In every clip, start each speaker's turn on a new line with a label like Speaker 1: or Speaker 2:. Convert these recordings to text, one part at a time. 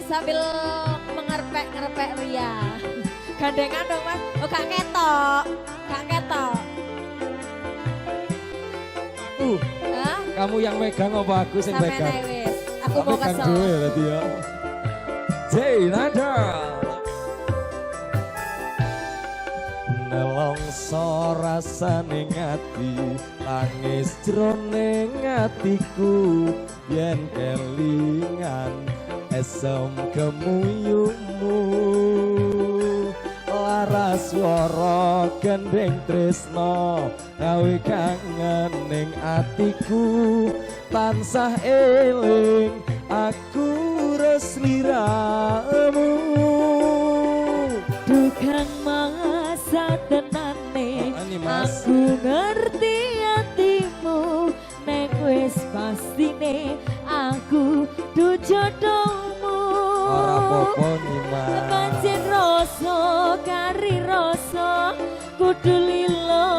Speaker 1: sambil ngerepek Ria. Gandengan dong Mas. Oh gak ketok. Gak ketok. Hah?
Speaker 2: Kamu yang megang apa aku yang megang?
Speaker 1: Wis. Aku mau kesel.
Speaker 2: Megang dulu berarti ya. Jainada. Nelongso rasane ngati, tangis jroning atiku, yen kelingan esem kemuyumu. Laras swara gendeng tresno, gawe kangen ning atiku, tansah eling aku resliramu.
Speaker 1: Dukan masa tenane, aku ngerti hatimu, nek wis pastine aku du jodohmu.
Speaker 2: Ora apa-apa Nimas.
Speaker 1: Pancen rasa kari rasa, kudu lilo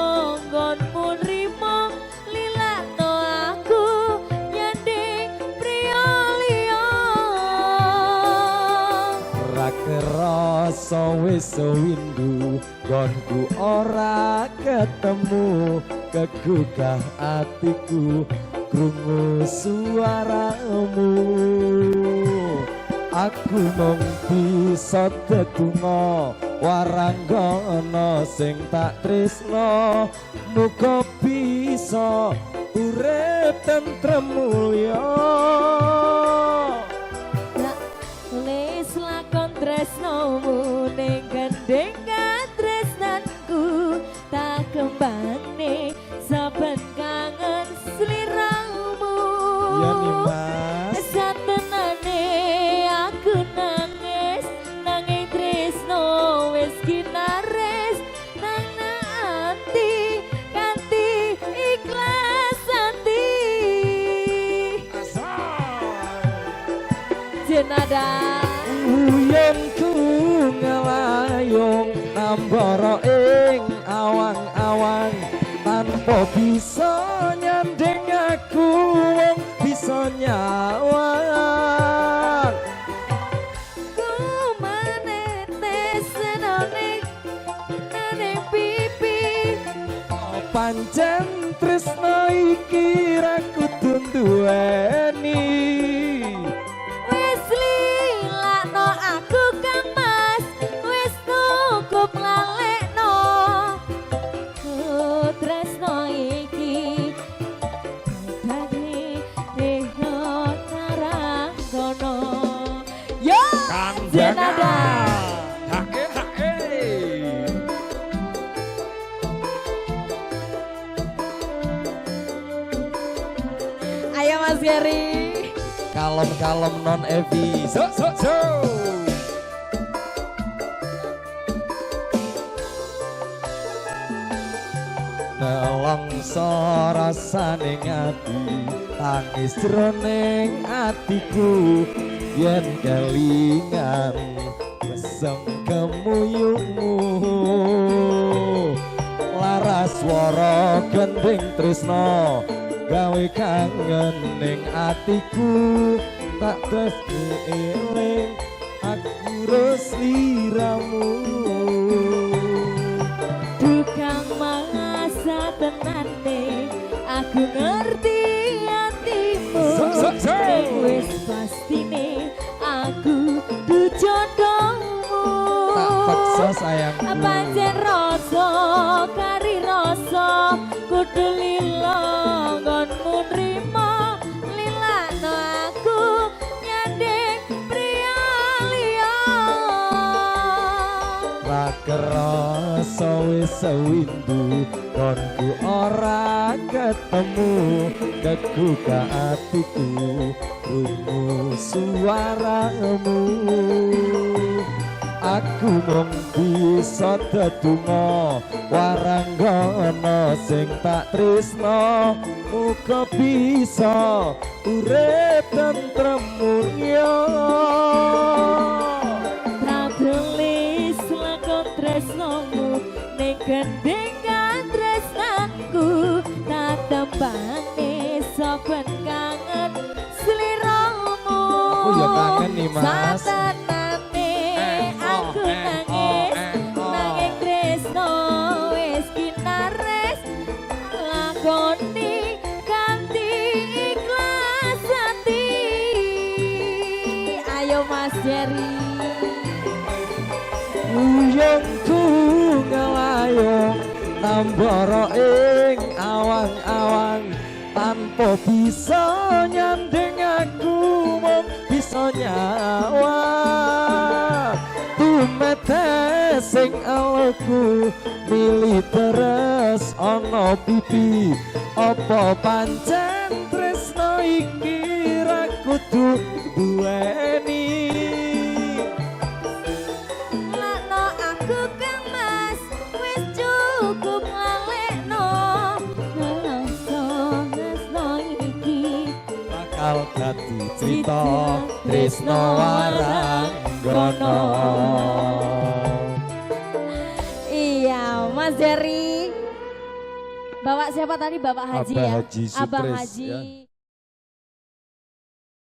Speaker 1: nggonmu nrimo, lilakno aku nyanding priya liya.
Speaker 2: Ora kerasa wis windu, gonku ora ketemu, kegugah atiku krungu suaramu. Aku mung bisa tetungga waranggana sing tak tresno, muga bisa urip tentrem mulya.
Speaker 1: Tulis lakon tresnomu ning gendeng tresnanku, tak kembane saben kangen sliramu.
Speaker 2: Ya Nimas.
Speaker 1: Satenane aku nangis, nanging tresno wis kinares, nang ati kanthi ikhlas ati. Jenada
Speaker 2: Uyenku ngelayong nambara ing awang-awang, tanpa bisa nyanding aku wong bisa nyawang.
Speaker 1: ku manetes senone nane pipi,
Speaker 2: Pancen tresno iki ra kudu duweni.
Speaker 1: wis lilakno aku Kang Mas, wis cukup lalekno. Tresno iki dadi deho naranggono. Yo Jenada.
Speaker 2: Hake.
Speaker 1: Ayo Mas Geri.
Speaker 2: Kalem-kalem non Evi. So. Nelongso rasane ngati, tangis jroning atiku, yen kelingan mesem kemuyungmu. Laras swara gending tresno, gawe kangen ning atiku, tak tresni eling aku resliramu.
Speaker 1: Dukang mangasa tenane, aku ngerti hatimu. Nek wis pastine aku du jodohmu.
Speaker 2: Tak paksa sayangku.
Speaker 1: Pancen rasa kari rasa, kudu lilo nggonmu nrimo, lilakno aku nyanding priya liya.
Speaker 2: Ra kerasa wis windu, konku ora ketemu, kegugah atiku krungu suaramu. Aku mung bisa tetungga waranggana sing tak tresno, muga bisa urip tentrem mulya.
Speaker 1: Tulis lakon tresnomu ning gendeng tresnaku, tak tembane saben kangen sliramu.
Speaker 2: Aku ya kangen nih Mas.
Speaker 1: ayo Mas Jerry.
Speaker 2: Uyungku ngelayong nambara ing awang-awang tanpa bisa nyandeng aku mung bisa nyawa tumete sing aku milih terus ana pipi apa pancen tresno iki ra kudu duweni.
Speaker 1: Lakno aku Kang Mas wis cukup ngalekno ngerasa tresno iki
Speaker 2: Bakal dadi cerita tresno waranggono.
Speaker 1: Iya Mas Jerry. Bapak siapa tadi? Bapak Haji
Speaker 2: Abah
Speaker 1: ya?
Speaker 2: Haji
Speaker 1: Abang
Speaker 2: Sutris,
Speaker 1: Haji.
Speaker 2: ya.